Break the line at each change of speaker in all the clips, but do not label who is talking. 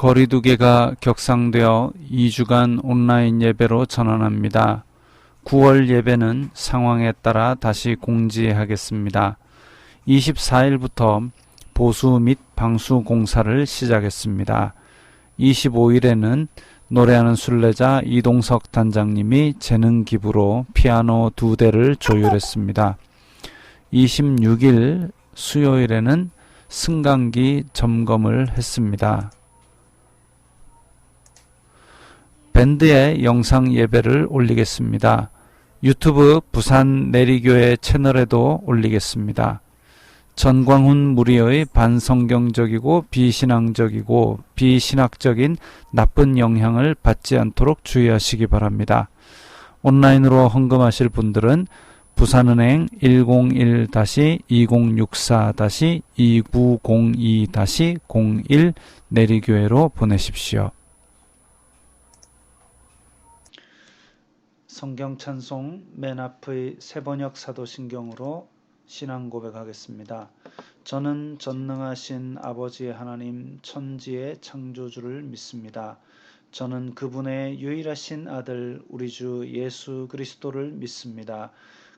거리두기가 격상되어 2주간 온라인 예배로 전환합니다. 9월 예배는 상황에 따라 다시 공지하겠습니다. 24일부터 보수 및 방수 공사를 시작했습니다. 25일에는 노래하는 순례자 이동석 단장님이 재능 기부로 피아노 2대를 조율했습니다. 26일 수요일에는 승강기 점검을 했습니다. 밴드의 영상 예배를 올리겠습니다. 유튜브 부산 내리교회 채널에도 올리겠습니다. 전광훈 무리의 반성경적이고 비신앙적이고 비신학적인 나쁜 영향을 받지 않도록 주의하시기 바랍니다. 온라인으로 헌금하실 분들은 부산은행 101-2064-2902-01 내리교회로 보내십시오. 성경 찬송 맨 앞의 세번역 사도신경으로 신앙 고백하겠습니다. 저는 전능하신 아버지 하나님 천지의 창조주를 믿습니다. 저는 그분의 유일하신 아들 우리 주 예수 그리스도를 믿습니다.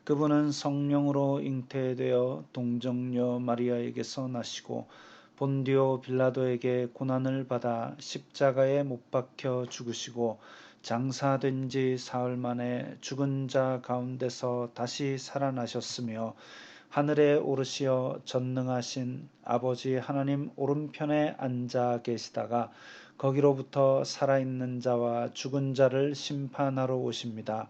그분은 성령으로 잉태되어 동정녀 마리아에게서 나시고 본디오 빌라도에게 고난을 받아 십자가에 못 박혀 죽으시고 장사된 지 사흘 만에 죽은 자 가운데서 다시 살아나셨으며 하늘에 오르시어 전능하신 아버지 하나님 오른편에 앉아 계시다가 거기로부터 살아있는 자와 죽은 자를 심판하러 오십니다.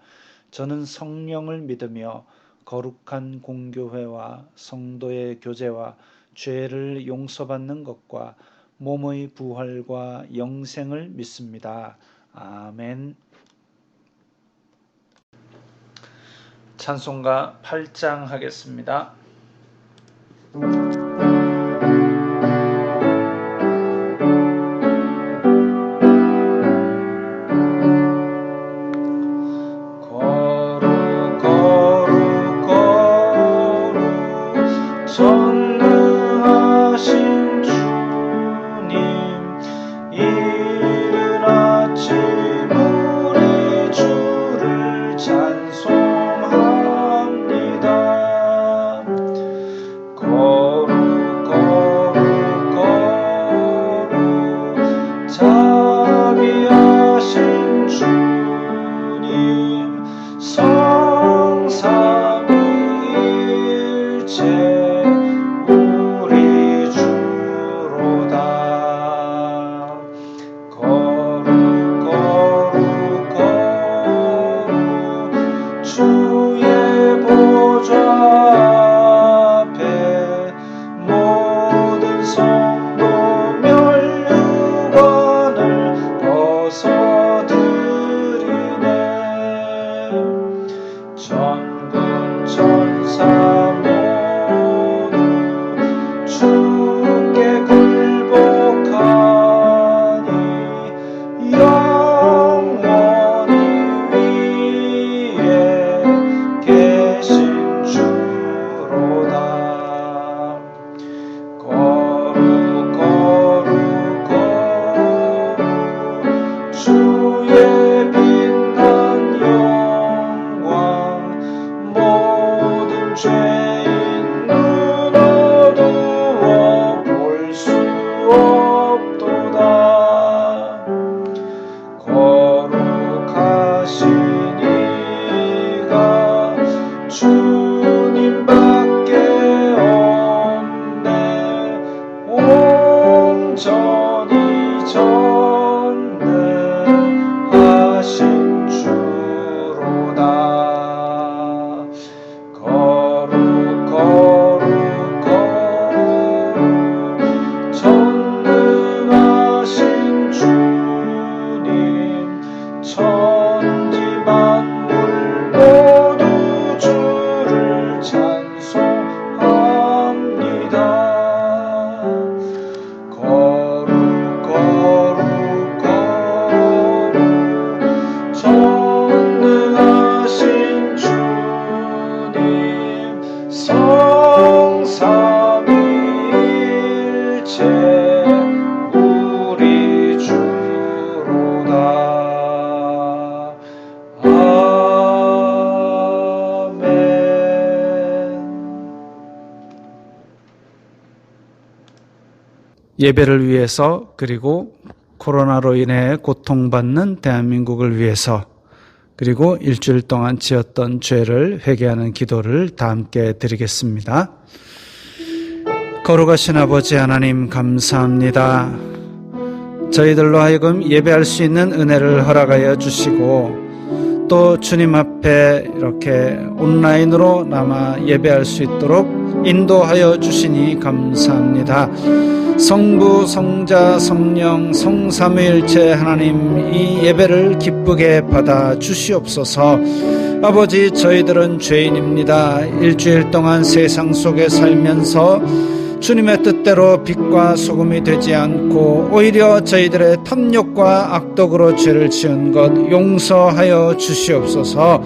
저는 성령을 믿으며 거룩한 공교회와 성도의 교제와 죄를 용서받는 것과 몸의 부활과 영생을 믿습니다. 아멘. 찬송가 8장 하겠습니다.
전능하신 주님 이른 아침 우리 주를 찬송합니다. 거룩 거룩 거룩 자비하신 주님 성삼위일체 영원히 위에 계신 주
예배를 위해서, 그리고 코로나로 인해 고통받는 대한민국을 위해서, 그리고 일주일 동안 지었던 죄를 회개하는 기도를 다 함께 드리겠습니다. 거룩하신 아버지 하나님, 감사합니다. 저희들로 하여금 예배할 수 있는 은혜를 허락하여 주시고, 또 주님 앞에 이렇게 온라인으로 남아 예배할 수 있도록 인도하여 주시니 감사합니다. 성부, 성자, 성령, 성삼위일체 하나님, 이 예배를 기쁘게 받아 주시옵소서. 아버지, 저희들은 죄인입니다. 일주일 동안 세상 속에 살면서 주님의 뜻대로 빛과 소금이 되지 않고 오히려 저희들의 탐욕과 악독으로 죄를 지은 것 용서하여 주시옵소서.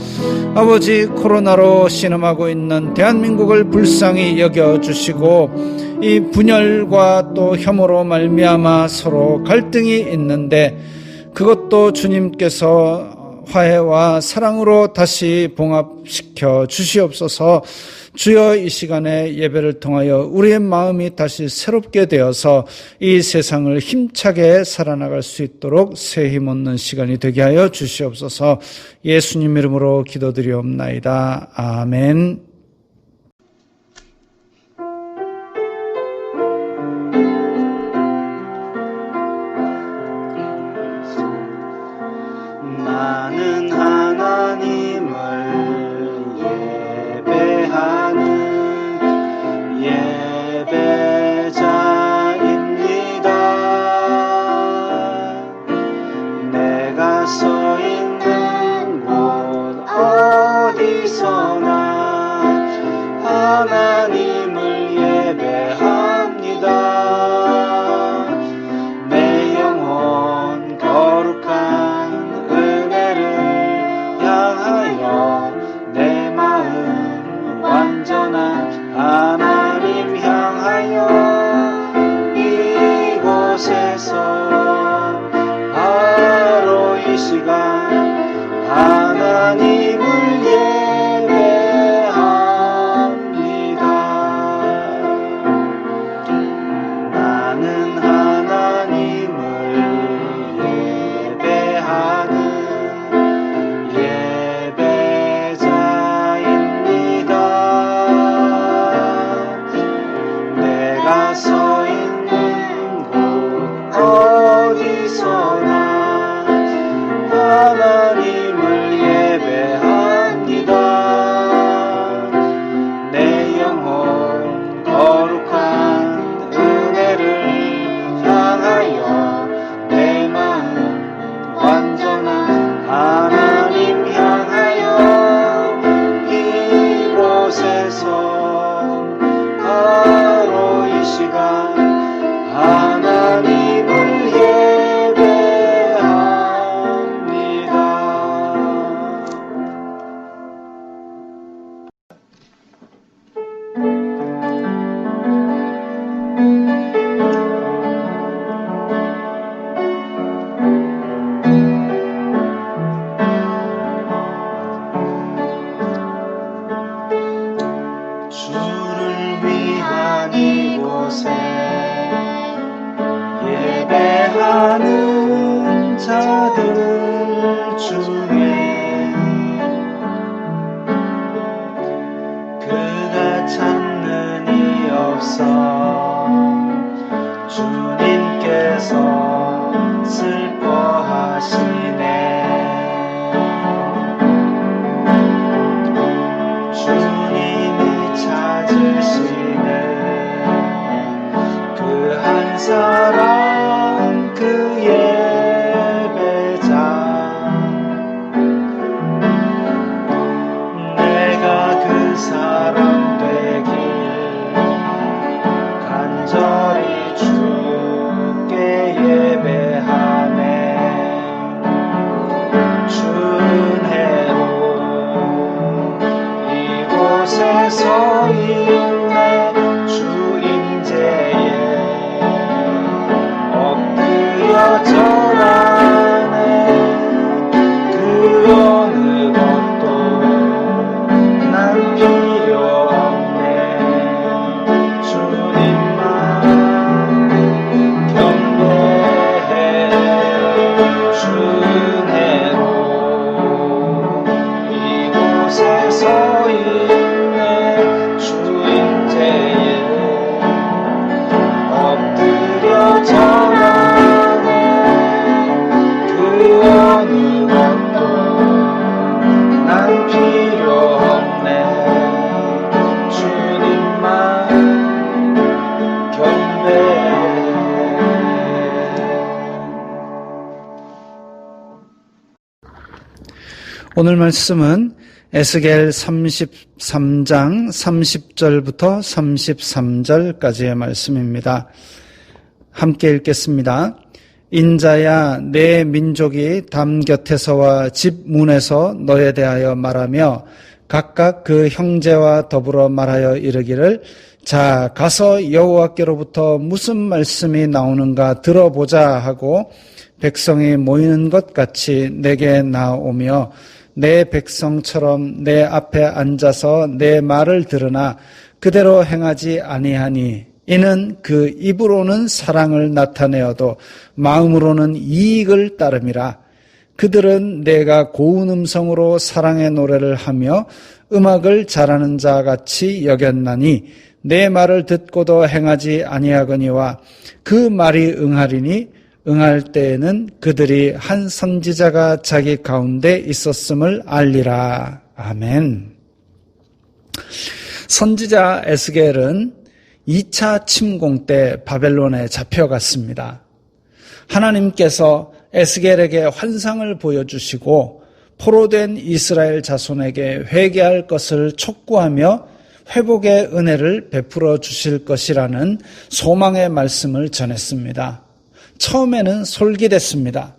아버지, 코로나로 신음하고 있는 대한민국을 불쌍히 여겨주시고, 이 분열과 또 혐오로 말미암아 서로 갈등이 있는데 그것도 주님께서 화해와 사랑으로 다시 봉합시켜 주시옵소서. 주여, 이 시간에 예배를 통하여 우리의 마음이 다시 새롭게 되어서 이 세상을 힘차게 살아나갈 수 있도록 새 힘 얻는 시간이 되게 하여 주시옵소서. 예수님 이름으로 기도드리옵나이다. 아멘.
나는 하나님을 예배하는 예배자입니다. 내가 서 있는 곳 어디서나 하나님을 예배합니다. 내 영혼 거룩한 은혜를 향하여 내 마음 완전한 하나님 향하여 이곳에서 바로 이 시간 하나님을 예배합니다. 나는 하나님을 예배하는 예배자입니다. 내가 서 있는 곳 어디서나 하나님을 예배합니다. 내 영혼 거룩한 은혜를 향하여 내 마음 완전한 하나님 향하여 이곳에서 바로 이 시간 하나님을 예배합니다. 주를 위한 이곳에 예배하는 자들 중에 그가 찾는 이 없어 주님께서 슬퍼하시네. 주님이 찾으시는 그 한 사람, 그 예배자. 내가 그 사람 되길 간절히 주께 예배하네. 준혜로 이곳에서 있네. 주 임재에 엎드려 절하네. 그 어느 것도 난 필요 없네. 주님만 서 있네. 주인제에 엎드려 절하네. 그 어느 것도 난 필요 없네. 주님만 경배해.
오늘 말씀은 에스겔 33장 30절부터 33절까지의 말씀입니다. 함께 읽겠습니다. 인자야, 내 민족이 담 곁에서와 집 문에서 너에 대하여 말하며 각각 그 형제와 더불어 말하여 이르기를, 자, 가서 여호와께로부터 무슨 말씀이 나오는가 들어보자 하고 백성이 모이는 것 같이 내게 나오며 내 백성처럼 내 앞에 앉아서 내 말을 들으나 그대로 행하지 아니하니 이는 그 입으로는 사랑을 나타내어도 마음으로는 이익을 따름이라. 그들은 내가 고운 음성으로 사랑의 노래를 하며 음악을 잘하는 자 같이 여겼나니 내 말을 듣고도 행하지 아니하거니와 그 말이 응하리니 응할 때에는 그들이 한 선지자가 자기 가운데 있었음을 알리라. 아멘. 선지자 에스겔은 2차 침공 때 바벨론에 잡혀갔습니다. 하나님께서 에스겔에게 환상을 보여주시고 포로된 이스라엘 자손에게 회개할 것을 촉구하며 회복의 은혜를 베풀어 주실 것이라는 소망의 말씀을 전했습니다. 처음에는 솔깃했습니다.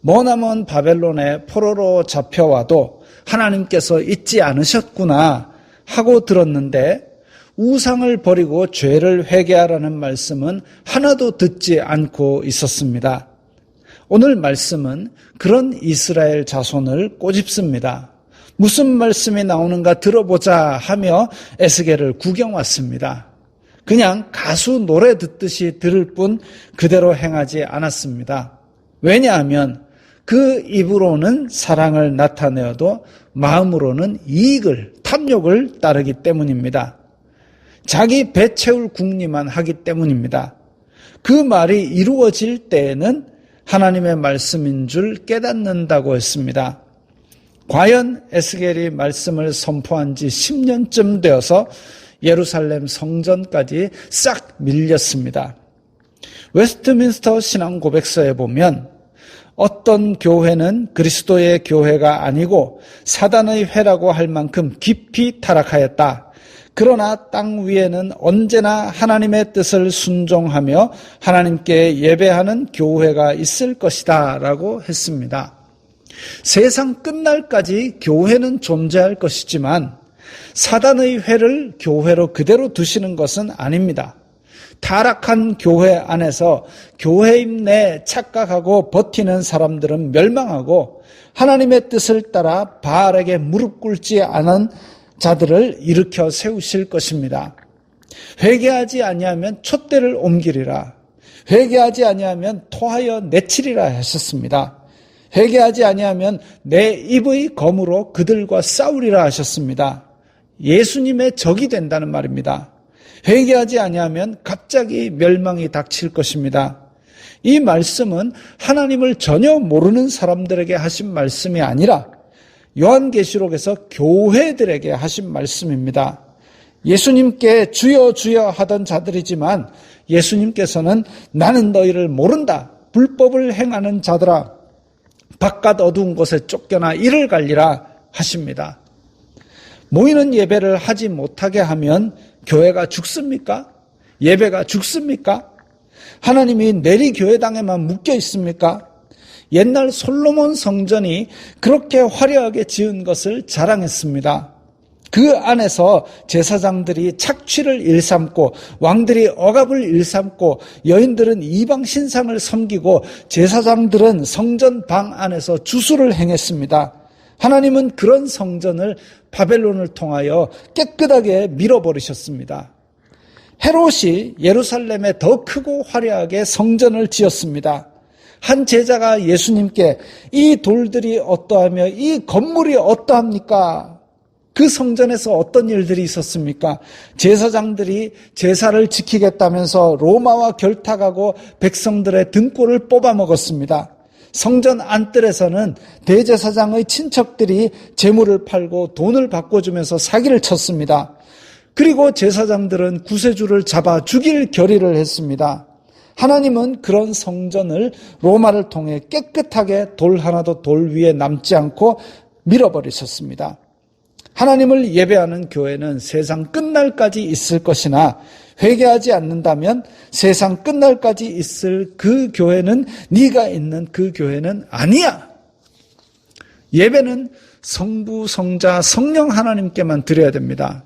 머나먼 바벨론에 포로로 잡혀와도 하나님께서 잊지 않으셨구나 하고 들었는데 우상을 버리고 죄를 회개하라는 말씀은 하나도 듣지 않고 있었습니다. 오늘 말씀은 그런 이스라엘 자손을 꼬집습니다. 무슨 말씀이 나오는가 들어보자 하며 에스겔을 구경 왔습니다. 그냥 가수 노래 듣듯이 들을 뿐 그대로 행하지 않았습니다. 왜냐하면 그 입으로는 사랑을 나타내어도 마음으로는 이익을, 탐욕을 따르기 때문입니다. 자기 배 채울 궁리만 하기 때문입니다. 그 말이 이루어질 때에는 하나님의 말씀인 줄 깨닫는다고 했습니다. 과연 에스겔이 말씀을 선포한 지 10년쯤 되어서 예루살렘 성전까지 싹 밀렸습니다. 웨스트민스터 신앙 고백서에 보면 어떤 교회는 그리스도의 교회가 아니고 사단의 회라고 할 만큼 깊이 타락하였다. 그러나 땅 위에는 언제나 하나님의 뜻을 순종하며 하나님께 예배하는 교회가 있을 것이다 라고 했습니다. 세상 끝날까지 교회는 존재할 것이지만 사단의 회를 교회로 그대로 두시는 것은 아닙니다. 타락한 교회 안에서 교회임 내 착각하고 버티는 사람들은 멸망하고 하나님의 뜻을 따라 바알에게 무릎 꿇지 않은 자들을 일으켜 세우실 것입니다. 회개하지 아니하면 촛대를 옮기리라. 회개하지 아니하면 토하여 내치리라 하셨습니다. 회개하지 아니하면 내 입의 검으로 그들과 싸우리라 하셨습니다. 예수님의 적이 된다는 말입니다. 회개하지 아니하면 갑자기 멸망이 닥칠 것입니다. 이 말씀은 하나님을 전혀 모르는 사람들에게 하신 말씀이 아니라 요한계시록에서 교회들에게 하신 말씀입니다. 예수님께 주여 주여 하던 자들이지만 예수님께서는 나는 너희를 모른다. 불법을 행하는 자들아 바깥 어두운 곳에 쫓겨나 이를 갈리라 하십니다. 모이는 예배를 하지 못하게 하면 교회가 죽습니까? 예배가 죽습니까? 하나님이 내리교회당에만 묶여 있습니까? 옛날 솔로몬 성전이 그렇게 화려하게 지은 것을 자랑했습니다. 그 안에서 제사장들이 착취를 일삼고 왕들이 억압을 일삼고 여인들은 이방 신상을 섬기고 제사장들은 성전 방 안에서 주수를 행했습니다. 하나님은 그런 성전을 바벨론을 통하여 깨끗하게 밀어버리셨습니다. 헤롯이 예루살렘에 더 크고 화려하게 성전을 지었습니다. 한 제자가 예수님께 이 돌들이 어떠하며 이 건물이 어떠합니까? 그 성전에서 어떤 일들이 있었습니까? 제사장들이 제사를 지키겠다면서 로마와 결탁하고 백성들의 등골을 뽑아 먹었습니다. 성전 안뜰에서는 대제사장의 친척들이 재물을 팔고 돈을 바꿔주면서 사기를 쳤습니다. 그리고 제사장들은 구세주를 잡아 죽일 결의를 했습니다. 하나님은 그런 성전을 로마를 통해 깨끗하게 돌 하나도 돌 위에 남지 않고 밀어버리셨습니다. 하나님을 예배하는 교회는 세상 끝날까지 있을 것이나 회개하지 않는다면 세상 끝날까지 있을 그 교회는 네가 있는 그 교회는 아니야. 예배는 성부, 성자, 성령 하나님께만 드려야 됩니다.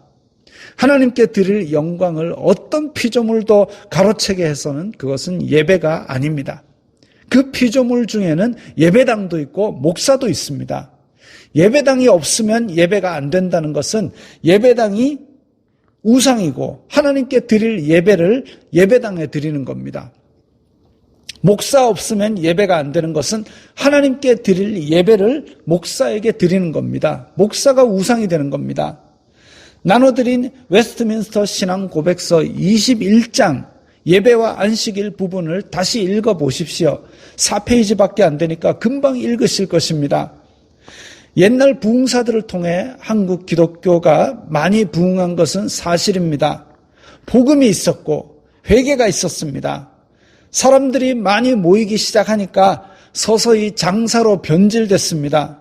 하나님께 드릴 영광을 어떤 피조물도 가로채게 해서는 그것은 예배가 아닙니다. 그 피조물 중에는 예배당도 있고 목사도 있습니다. 예배당이 없으면 예배가 안 된다는 것은 예배당이 우상이고 하나님께 드릴 예배를 예배당에 드리는 겁니다. 목사 없으면 예배가 안 되는 것은 하나님께 드릴 예배를 목사에게 드리는 겁니다. 목사가 우상이 되는 겁니다. 나눠드린 웨스트민스터 신앙 고백서 21장 예배와 안식일 부분을 다시 읽어보십시오. 4페이지밖에 안 되니까 금방 읽으실 것입니다. 옛날 부흥사들을 통해 한국 기독교가 많이 부흥한 것은 사실입니다. 복음이 있었고 회개가 있었습니다. 사람들이 많이 모이기 시작하니까 서서히 장사로 변질됐습니다.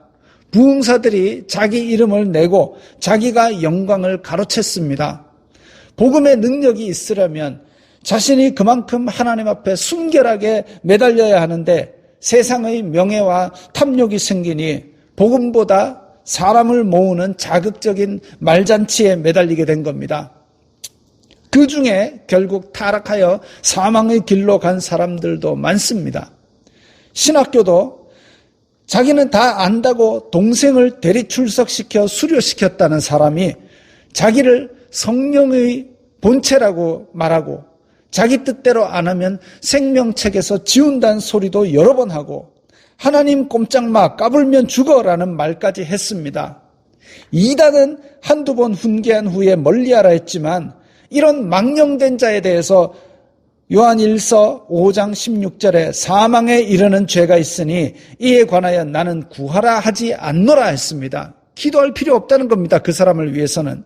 부흥사들이 자기 이름을 내고 자기가 영광을 가로챘습니다. 복음의 능력이 있으려면 자신이 그만큼 하나님 앞에 순결하게 매달려야 하는데 세상의 명예와 탐욕이 생기니 복음보다 사람을 모으는 자극적인 말잔치에 매달리게 된 겁니다. 그 중에 결국 타락하여 사망의 길로 간 사람들도 많습니다. 신학교도 자기는 다 안다고 동생을 대리 출석시켜 수료시켰다는 사람이 자기를 성령의 본체라고 말하고 자기 뜻대로 안 하면 생명책에서 지운다는 소리도 여러 번 하고 하나님 꼼짝마 까불면 죽어라는 말까지 했습니다. 이단은 한두 번 훈계한 후에 멀리하라 했지만 이런 망령된 자에 대해서 요한 1서 5장 16절에 사망에 이르는 죄가 있으니 이에 관하여 나는 구하라 하지 않노라 했습니다. 기도할 필요 없다는 겁니다. 그 사람을 위해서는.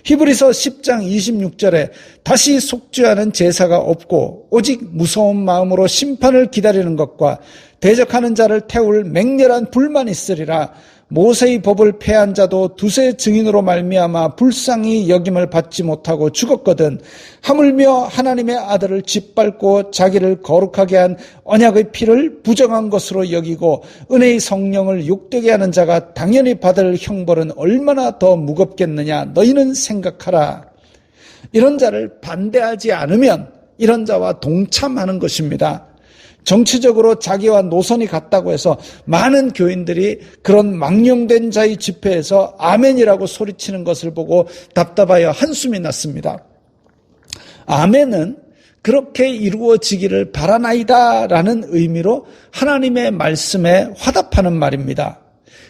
히브리서 10장 26절에 다시 속죄하는 제사가 없고 오직 무서운 마음으로 심판을 기다리는 것과 대적하는 자를 태울 맹렬한 불만 있으리라. 모세의 법을 폐한 자도 두세 증인으로 말미암아 불쌍히 여김을 받지 못하고 죽었거든. 하물며 하나님의 아들을 짓밟고 자기를 거룩하게 한 언약의 피를 부정한 것으로 여기고 은혜의 성령을 욕되게 하는 자가 당연히 받을 형벌은 얼마나 더 무겁겠느냐 너희는 생각하라. 이런 자를 반대하지 않으면 이런 자와 동참하는 것입니다. 정치적으로 자기와 노선이 같다고 해서 많은 교인들이 그런 망령된 자의 집회에서 아멘이라고 소리치는 것을 보고 답답하여 한숨이 났습니다. 아멘은 그렇게 이루어지기를 바라나이다 라는 의미로 하나님의 말씀에 화답하는 말입니다.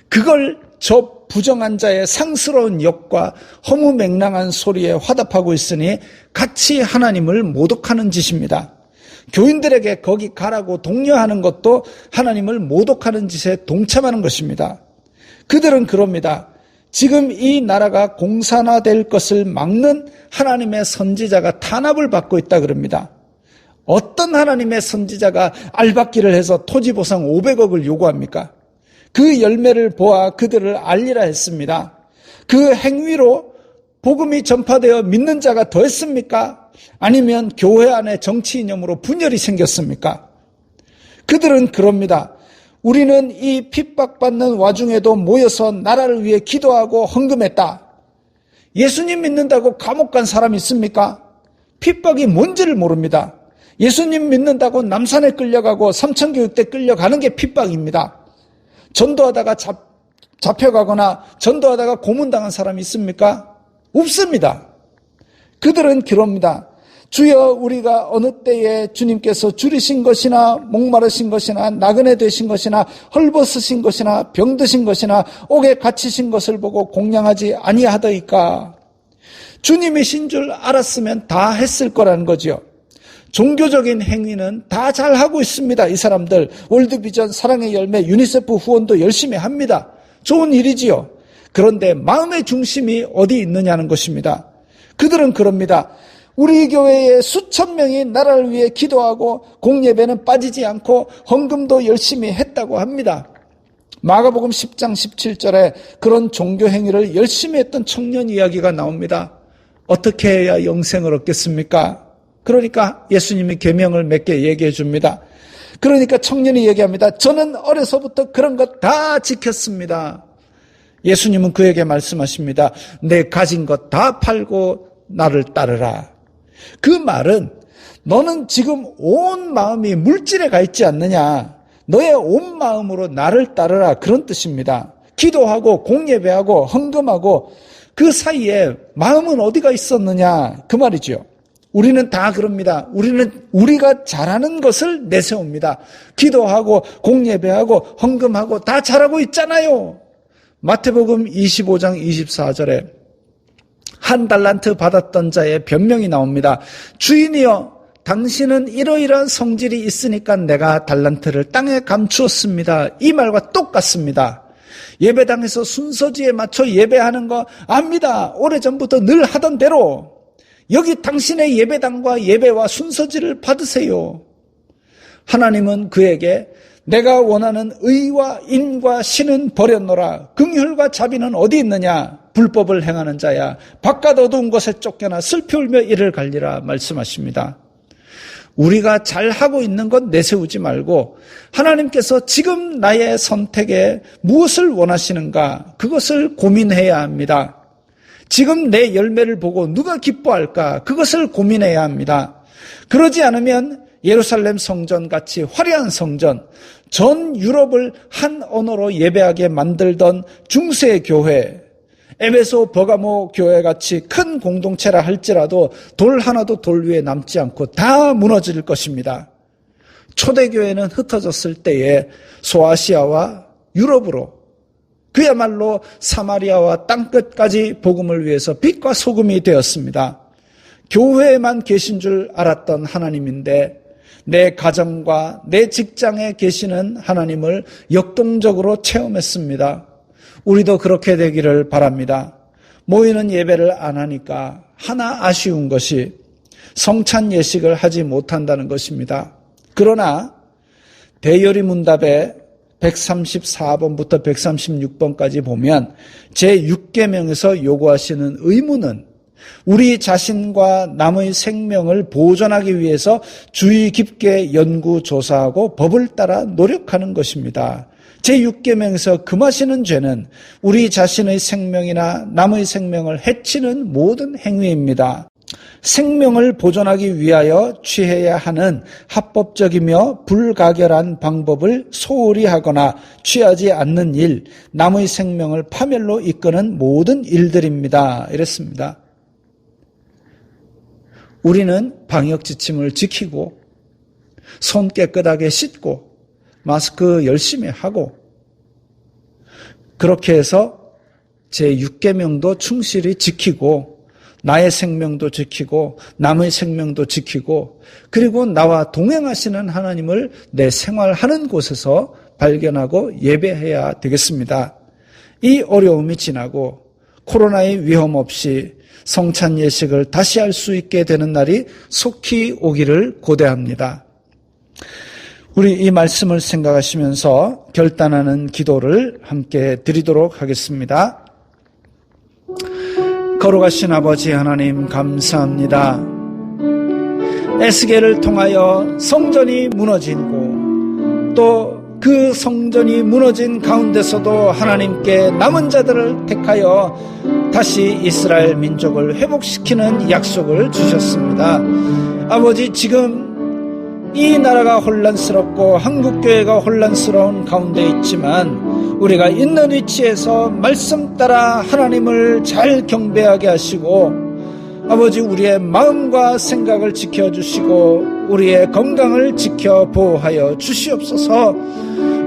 그걸 저 부정한 자의 상스러운 욕과 허무맹랑한 소리에 화답하고 있으니 같이 하나님을 모독하는 짓입니다. 교인들에게 거기 가라고 독려하는 것도 하나님을 모독하는 짓에 동참하는 것입니다. 그들은 그럽니다. 지금 이 나라가 공산화될 것을 막는 하나님의 선지자가 탄압을 받고 있다 그럽니다. 어떤 하나님의 선지자가 알박기를 해서 토지보상 500억을 요구합니까? 그 열매를 보아 그들을 알리라 했습니다. 그 행위로 복음이 전파되어 믿는 자가 더했습니까? 아니면 교회 안에 정치 이념으로 분열이 생겼습니까? 그들은 그럽니다. 우리는 이 핍박받는 와중에도 모여서 나라를 위해 기도하고 헌금했다. 예수님 믿는다고 감옥 간 사람이 있습니까? 핍박이 뭔지를 모릅니다. 예수님 믿는다고 남산에 끌려가고 삼천교육대 끌려가는 게 핍박입니다. 전도하다가 잡혀가거나 전도하다가 고문당한 사람이 있습니까? 없습니다. 그들은 그럽니다. 주여, 우리가 어느 때에 주님께서 줄이신 것이나 목마르신 것이나 나그네 되신 것이나 헐벗으신 것이나 병드신 것이나 옥에 갇히신 것을 보고 공양하지 아니하더이까. 주님이신 줄 알았으면 다 했을 거라는 거지요. 종교적인 행위는 다 잘하고 있습니다. 이 사람들 월드비전, 사랑의 열매, 유니세프 후원도 열심히 합니다. 좋은 일이지요. 그런데 마음의 중심이 어디 있느냐는 것입니다. 그들은 그럽니다. 우리 교회에 수천 명이 나라를 위해 기도하고 공예배는 빠지지 않고 헌금도 열심히 했다고 합니다. 마가복음 10장 17절에 그런 종교 행위를 열심히 했던 청년 이야기가 나옵니다. 어떻게 해야 영생을 얻겠습니까? 그러니까 예수님이 계명을 몇 개 얘기해 줍니다. 그러니까 청년이 얘기합니다. 저는 어려서부터 그런 것 다 지켰습니다. 예수님은 그에게 말씀하십니다. 내 가진 것 다 팔고 나를 따르라. 그 말은 너는 지금 온 마음이 물질에 가 있지 않느냐. 너의 온 마음으로 나를 따르라. 그런 뜻입니다. 기도하고 공예배하고 헌금하고 그 사이에 마음은 어디가 있었느냐. 그 말이죠. 우리는 다 그럽니다. 우리가 잘하는 것을 내세웁니다. 기도하고 공예배하고 헌금하고 다 잘하고 있잖아요. 마태복음 25장 24절에 한 달란트 받았던 자의 변명이 나옵니다. 주인이여, 당신은 이러이러한 성질이 있으니까 내가 달란트를 땅에 감추었습니다. 이 말과 똑같습니다. 예배당에서 순서지에 맞춰 예배하는 거 압니다. 오래전부터 늘 하던 대로 여기 당신의 예배당과 예배와 순서지를 받으세요. 하나님은 그에게 내가 원하는 의와 인과 신은 버렸노라. 긍휼과 자비는 어디 있느냐? 불법을 행하는 자야. 바깥 어두운 곳에 쫓겨나 슬피 울며 이를 갈리라 말씀하십니다. 우리가 잘하고 있는 것 내세우지 말고 하나님께서 지금 나의 선택에 무엇을 원하시는가? 그것을 고민해야 합니다. 지금 내 열매를 보고 누가 기뻐할까? 그것을 고민해야 합니다. 그러지 않으면 예루살렘 성전 같이 화려한 성전, 전 유럽을 한 언어로 예배하게 만들던 중세 교회, 에베소 버가모 교회 같이 큰 공동체라 할지라도 돌 하나도 돌 위에 남지 않고 다 무너질 것입니다. 초대교회는 흩어졌을 때에 소아시아와 유럽으로 그야말로 사마리아와 땅끝까지 복음을 위해서 빛과 소금이 되었습니다. 교회에만 계신 줄 알았던 하나님인데 내 가정과 내 직장에 계시는 하나님을 역동적으로 체험했습니다. 우리도 그렇게 되기를 바랍니다. 모이는 예배를 안 하니까 하나 아쉬운 것이 성찬 예식을 하지 못한다는 것입니다. 그러나 대열이 문답에 134번부터 136번까지 보면 제6계명에서 요구하시는 의무는 우리 자신과 남의 생명을 보존하기 위해서 주의 깊게 연구 조사하고 법을 따라 노력하는 것입니다. 제6계명에서 금하시는 죄는 우리 자신의 생명이나 남의 생명을 해치는 모든 행위입니다. 생명을 보존하기 위하여 취해야 하는 합법적이며 불가결한 방법을 소홀히 하거나 취하지 않는 일, 남의 생명을 파멸로 이끄는 모든 일들입니다. 이랬습니다. 우리는 방역 지침을 지키고 손 깨끗하게 씻고 마스크 열심히 하고 그렇게 해서 제6계명도 충실히 지키고 나의 생명도 지키고 남의 생명도 지키고 그리고 나와 동행하시는 하나님을 내 생활하는 곳에서 발견하고 예배해야 되겠습니다. 이 어려움이 지나고 코로나의 위험 없이 성찬 예식을 다시 할 수 있게 되는 날이 속히 오기를 고대합니다. 우리 이 말씀을 생각하시면서 결단하는 기도를 함께 드리도록 하겠습니다. 거룩하신 아버지 하나님 감사합니다. 에스겔을 통하여 성전이 무너지고 또 그 성전이 무너진 가운데서도 하나님께 남은 자들을 택하여 다시 이스라엘 민족을 회복시키는 약속을 주셨습니다. 아버지, 지금 이 나라가 혼란스럽고 한국교회가 혼란스러운 가운데 있지만 우리가 있는 위치에서 말씀 따라 하나님을 잘 경배하게 하시고 아버지, 우리의 마음과 생각을 지켜주시고 우리의 건강을 지켜 보호하여 주시옵소서.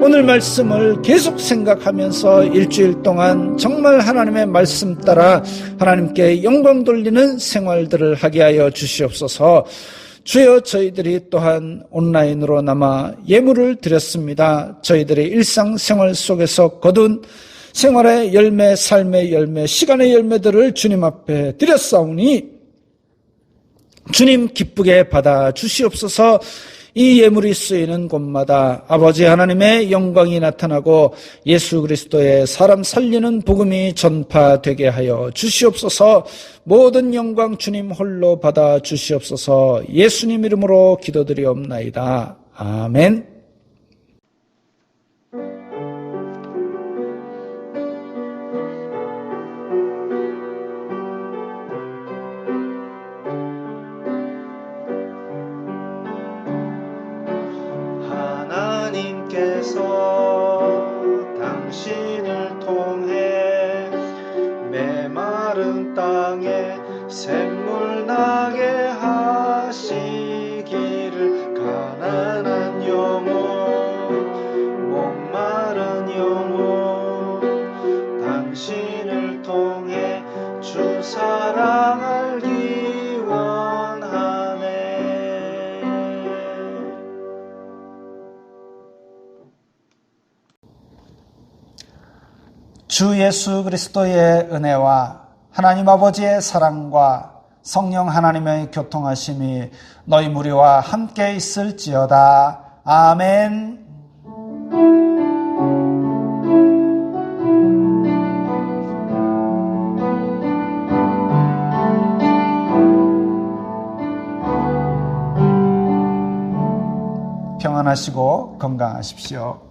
오늘 말씀을 계속 생각하면서 일주일 동안 정말 하나님의 말씀 따라 하나님께 영광 돌리는 생활들을 하게 하여 주시옵소서. 주여, 저희들이 또한 온라인으로 남아 예물을 드렸습니다. 저희들의 일상생활 속에서 거둔 생활의 열매, 삶의 열매, 시간의 열매들을 주님 앞에 드렸사오니 주님 기쁘게 받아 주시옵소서. 이 예물이 쓰이는 곳마다 아버지 하나님의 영광이 나타나고 예수 그리스도의 사람 살리는 복음이 전파되게 하여 주시옵소서. 모든 영광 주님 홀로 받아 주시옵소서. 예수님 이름으로 기도드리옵나이다. 아멘.
하나님께서 당신을 통해 메마른 땅에 샘물 나게 하시기를, 가난한 영혼, 목마른 영혼, 당신을 통해 주 사랑을 기원하네.
주 예수 그리스도의 은혜와 하나님 아버지의 사랑과 성령 하나님의 교통하심이 너희 무리와 함께 있을지어다. 아멘. 평안하시고 건강하십시오.